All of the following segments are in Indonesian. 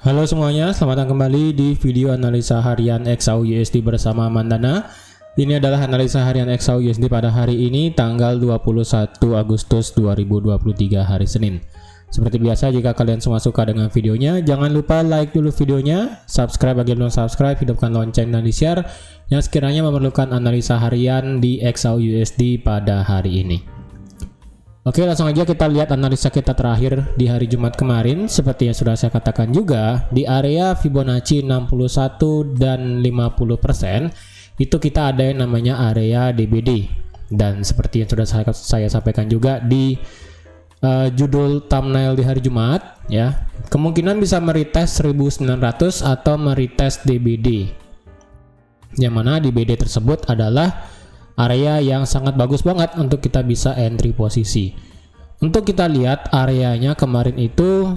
Halo semuanya, selamat datang kembali di video analisa harian XAU/USD bersama Mandana. Ini adalah analisa harian XAU/USD pada hari ini tanggal 21 Agustus 2023 hari Senin. Seperti biasa, jika kalian semua suka dengan videonya, jangan lupa like dulu videonya, subscribe bagi yang belum subscribe, hidupkan lonceng dan di-share yang sekiranya memerlukan analisa harian di XAU/USD pada hari ini. Oke, langsung aja kita lihat analisa kita terakhir di hari Jumat kemarin. Seperti yang sudah saya katakan juga, di area Fibonacci 61 dan 50% itu kita ada yang namanya area DBD. Dan seperti yang sudah saya sampaikan juga di judul thumbnail di hari Jumat, ya, kemungkinan bisa meretest 1900 atau meretest DBD. Yang mana DBD tersebut adalah area yang sangat bagus banget untuk kita bisa entry posisi. Untuk kita lihat areanya kemarin itu,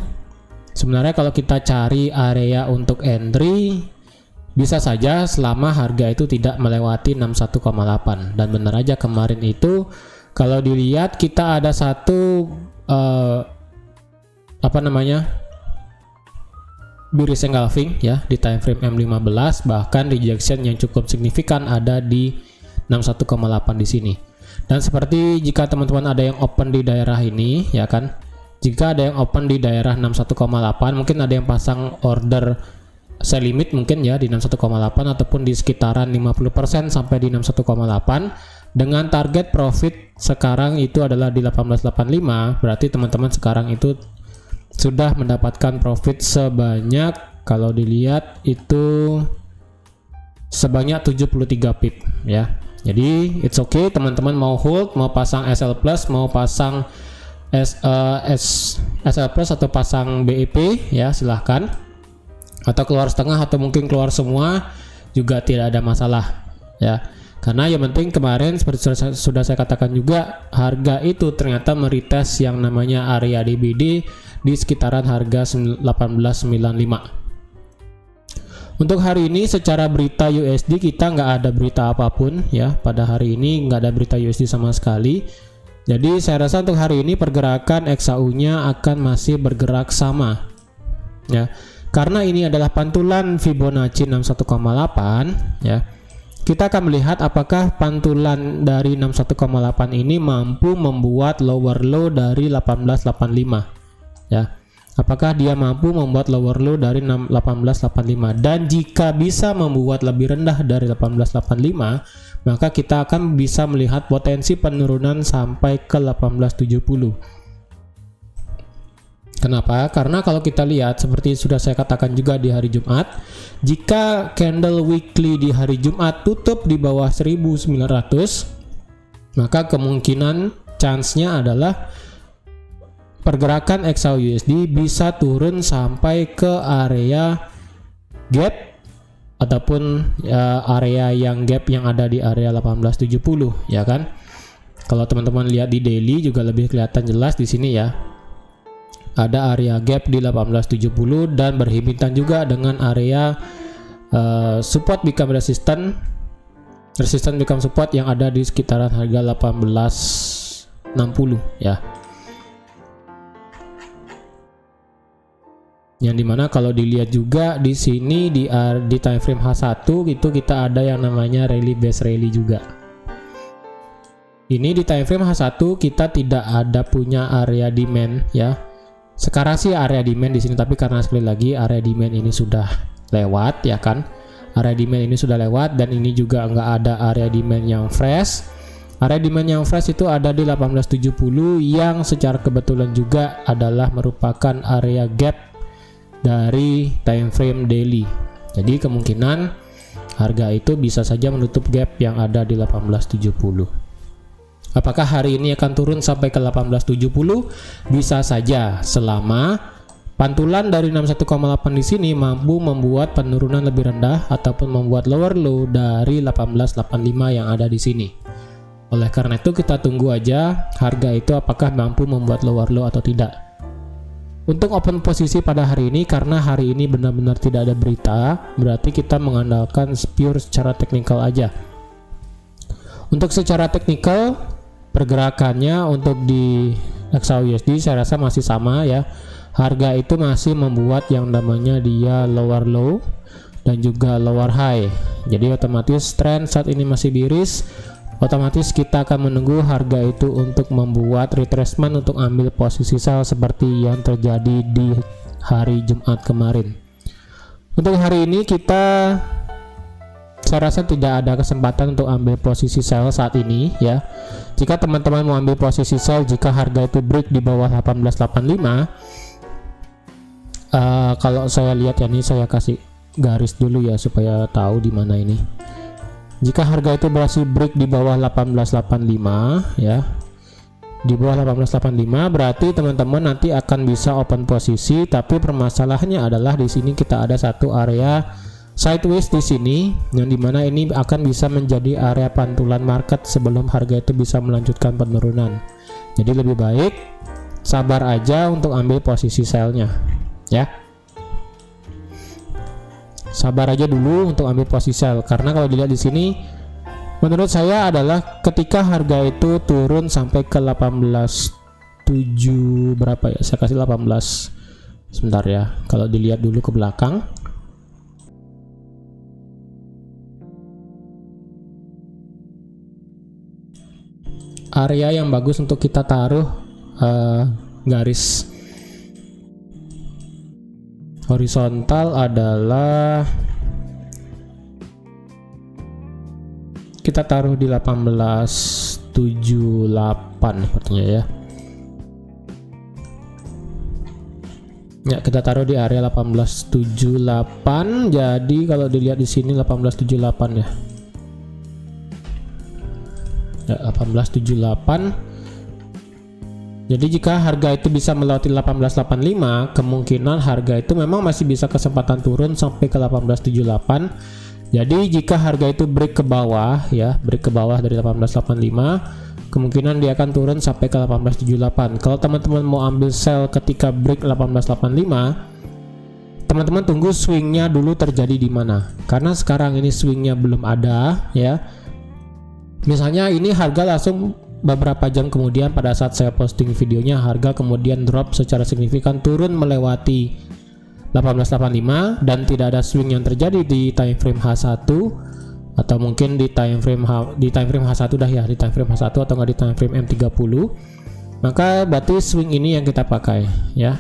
sebenarnya kalau kita cari area untuk entry bisa saja selama harga itu tidak melewati 61,8. Dan benar aja kemarin itu kalau dilihat kita ada satu bearish engulfing ya di time frame M15, bahkan rejection yang cukup signifikan ada di 61,8 di sini. Dan seperti jika teman-teman ada yang open di daerah ini, ya kan, jika ada yang open di daerah 61,8, mungkin ada yang pasang order sell limit mungkin ya di 61,8 ataupun di sekitaran 50% sampai di 61,8 dengan target profit sekarang itu adalah di 1885. Berarti teman-teman sekarang itu sudah mendapatkan profit sebanyak, kalau dilihat itu sebanyak 73 pip ya. Jadi it's okay, teman-teman mau hold, mau pasang SL plus, mau pasang SL plus atau pasang BEP ya, silahkan, atau keluar setengah atau mungkin keluar semua juga tidak ada masalah ya. Karena yang penting kemarin seperti sudah saya katakan juga, harga itu ternyata meretest yang namanya area DBD di sekitaran harga 1895. Untuk hari ini secara berita USD kita nggak ada berita apapun ya, pada hari ini nggak ada berita USD sama sekali. Jadi saya rasa untuk hari ini pergerakan XAU-nya akan masih bergerak sama ya, karena ini adalah pantulan Fibonacci 61,8 ya. Kita akan melihat apakah pantulan dari 61,8 ini mampu membuat lower low dari 1885 ya. Apakah dia mampu membuat lower low dari 1885, dan jika bisa membuat lebih rendah dari 1885, maka kita akan bisa melihat potensi penurunan sampai ke 1870. Kenapa? Karena kalau kita lihat seperti sudah saya katakan juga di hari Jumat, jika candle weekly di hari Jumat tutup di bawah 1900, maka kemungkinan chance-nya adalah pergerakan XAU/USD bisa turun sampai ke area gap ataupun area yang gap yang ada di area 1870 ya kan. Kalau teman-teman lihat di daily juga lebih kelihatan jelas di sini ya. Ada area gap di 1870 dan berhimpitan juga dengan area support become resistance become support yang ada di sekitaran harga 1860 ya. Yang dimana kalau dilihat juga di sini di time frame H1 itu kita ada yang namanya rally base rally juga. Ini di time frame H1 kita tidak ada punya area demand ya. Sekarang sih area demand di sini, tapi karena sekali lagi area demand ini sudah lewat ya kan. Area demand ini sudah lewat dan ini juga nggak ada area demand yang fresh. Area demand yang fresh itu ada di 1870 yang secara kebetulan juga adalah merupakan area gap dari time frame daily. Jadi kemungkinan harga itu bisa saja menutup gap yang ada di 1870. Apakah hari ini akan turun sampai ke 1870? Bisa saja selama pantulan dari 61,8 di sini mampu membuat penurunan lebih rendah ataupun membuat lower low dari 1885 yang ada di sini. Oleh karena itu kita tunggu aja harga itu apakah mampu membuat lower low atau tidak. Untuk open posisi pada hari ini, karena hari ini benar-benar tidak ada berita, berarti kita mengandalkan pure secara teknikal aja. Untuk secara teknikal, pergerakannya untuk di XAU/USD saya rasa masih sama ya. harga itu masih membuat yang namanya dia lower low dan juga lower high. Jadi otomatis tren saat ini masih bearish, otomatis kita akan menunggu harga itu untuk membuat retracement untuk ambil posisi sell seperti yang terjadi di hari Jumat kemarin. Untuk hari ini saya rasa tidak ada kesempatan untuk ambil posisi sell saat ini ya. Jika teman-teman mau ambil posisi sell jika harga itu break di bawah 1885, kalau saya lihat ya, ini saya kasih garis dulu ya supaya tahu di mana ini. Jika harga itu berhasil break di bawah 1885 ya, di bawah 1885 berarti teman-teman nanti akan bisa open posisi. Tapi permasalahannya adalah di sini kita ada satu area sideways di sini, yang dimana ini akan bisa menjadi area pantulan market sebelum harga itu bisa melanjutkan penurunan. Jadi lebih baik sabar aja untuk ambil posisi sellnya ya. Sabar aja dulu untuk ambil posisi sell, karena kalau dilihat di sini menurut saya adalah ketika harga itu turun sampai ke 18.7 berapa ya, saya kasih 18 sebentar ya. Kalau dilihat dulu ke belakang, area yang bagus untuk kita taruh garis horizontal adalah kita taruh di 1878 sepertinya ya. Ya, kita taruh di area 1878. Jadi kalau dilihat di sini 1878 ya. Ya, 1878. Jadi jika harga itu bisa melewati 1885, kemungkinan harga itu memang masih bisa kesempatan turun sampai ke 1878. Jadi jika harga itu break ke bawah ya, break ke bawah dari 1885, kemungkinan dia akan turun sampai ke 1878. Kalau teman-teman mau ambil sell ketika break 1885, teman-teman tunggu swingnya dulu terjadi di mana. Karena sekarang ini swingnya belum ada ya. Misalnya ini harga langsung beberapa jam kemudian pada saat saya posting videonya, harga kemudian drop secara signifikan turun melewati 1885 dan tidak ada swing yang terjadi di time frame H1 atau mungkin di time frame H1 dah ya, di time frame H1 atau nggak di time frame M30, maka berarti swing ini yang kita pakai ya,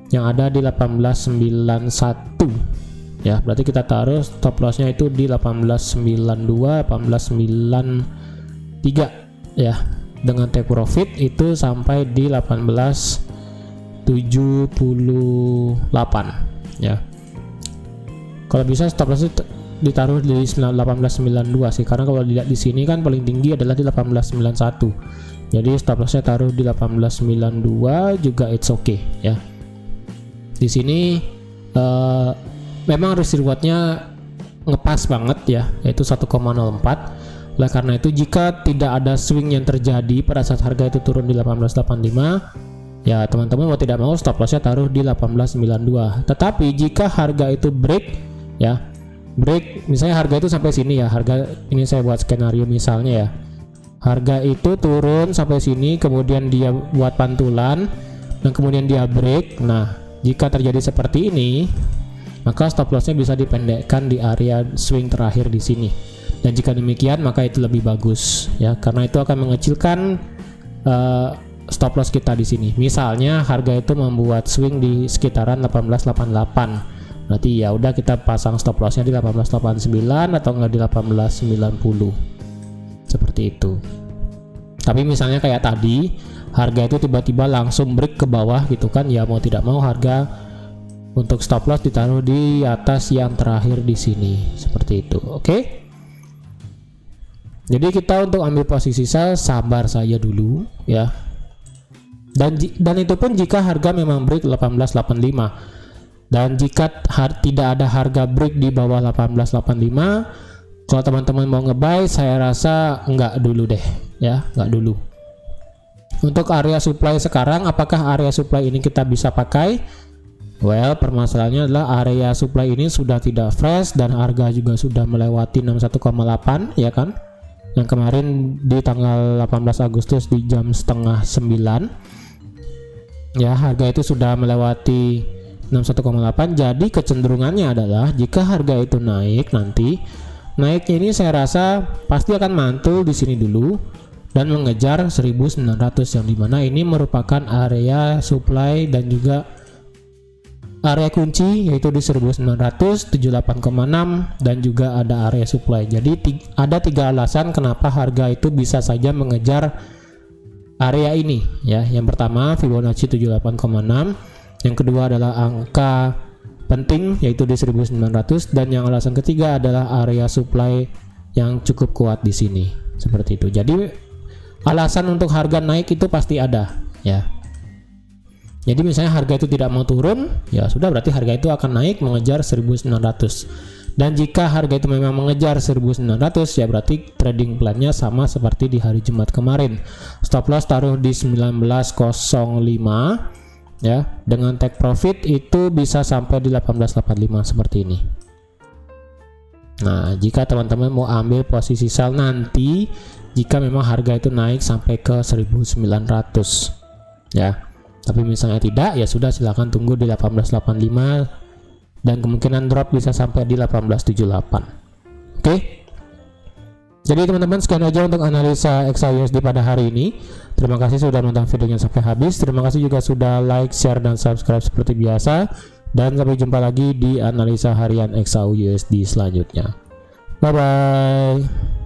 yang ada di 1891 ya. Berarti kita taruh stop lossnya itu di 1892, 1893 ya, dengan take profit itu sampai di 1878 ya. Kalau bisa stop loss ditaruh di 1892 sih, karena kalau dilihat di sini kan paling tinggi adalah di 1891. Jadi stop lossnya taruh di 1892 juga it's okay ya. Di sini memang risk rewardnya ngepas banget ya, yaitu 1,04. Oleh karena itu jika tidak ada swing yang terjadi pada saat harga itu turun di 1885, ya teman-teman mau tidak mau stop lossnya taruh di 1892. Tetapi jika harga itu break ya, break misalnya harga itu sampai sini ya, harga ini saya buat skenario misalnya ya, harga itu turun sampai sini kemudian dia buat pantulan dan kemudian dia break. Nah jika terjadi seperti ini, maka stop lossnya bisa dipendekkan di area swing terakhir di sini. Dan jika demikian maka itu lebih bagus ya, karena itu akan mengecilkan stop loss kita di sini. Misalnya harga itu membuat swing di sekitaran 1888, berarti ya udah kita pasang stop lossnya di 1889 atau enggak di 1890 seperti itu. Tapi misalnya kayak tadi harga itu tiba-tiba langsung break ke bawah gitu kan, ya mau tidak mau harga untuk stop loss ditaruh di atas yang terakhir di sini seperti itu. Oke. Jadi kita untuk ambil posisi sell sabar saja dulu ya. Dan itu pun jika harga memang break 1885. Dan jika tidak ada harga break di bawah 1885, kalau teman-teman mau ngebuy, saya rasa enggak dulu deh ya, enggak dulu. Untuk area supply sekarang, apakah area supply ini kita bisa pakai? Well, permasalahannya adalah area supply ini sudah tidak fresh dan harga juga sudah melewati 61,8 ya kan? Yang kemarin di tanggal 18 Agustus di jam setengah 9. Ya, harga itu sudah melewati 61,8. Jadi kecenderungannya adalah jika harga itu naik, nanti naiknya ini saya rasa pasti akan mantul di sini dulu dan mengejar 1900, yang dimana ini merupakan area supply dan juga area kunci, yaitu di 1900, 78,6 dan juga ada area supply. Jadi ada 3 alasan kenapa harga itu bisa saja mengejar area ini ya. Yang pertama Fibonacci 78,6, yang kedua adalah angka penting yaitu di 1900, dan yang alasan ketiga adalah area supply yang cukup kuat di sini. Seperti itu. Jadi alasan untuk harga naik itu pasti ada ya. Jadi misalnya harga itu tidak mau turun, ya sudah, berarti harga itu akan naik mengejar 1900. Dan jika harga itu memang mengejar 1900, ya berarti trading plan-nya sama seperti di hari Jumat kemarin. Stop loss taruh di 19.05 ya, dengan take profit itu bisa sampai di 18.85 seperti ini. Nah, jika teman-teman mau ambil posisi sell nanti jika memang harga itu naik sampai ke 1900 ya. Tapi misalnya tidak, ya sudah, silahkan tunggu di 18.85 dan kemungkinan drop bisa sampai di 18.78. Oke. Jadi teman-teman, sekian aja untuk analisa XAUUSD pada hari ini. Terima kasih sudah nonton videonya sampai habis. Terima kasih juga sudah like, share, dan subscribe seperti biasa. Dan sampai jumpa lagi di analisa harian XAUUSD selanjutnya. Bye bye.